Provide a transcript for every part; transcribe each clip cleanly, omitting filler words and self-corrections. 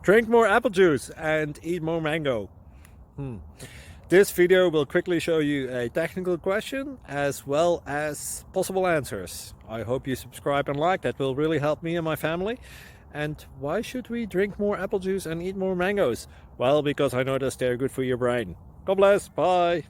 Drink more apple juice and eat more mango. This video will quickly show you a technical question as well as possible answers. I hope you subscribe and like, that will really help me and my family. And why should we drink more apple juice and eat more mangoes? Well, because I noticed they're good for your brain. God bless, bye!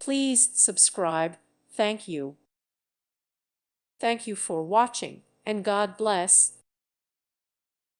Please subscribe. Thank you. Thank you for watching, and God bless.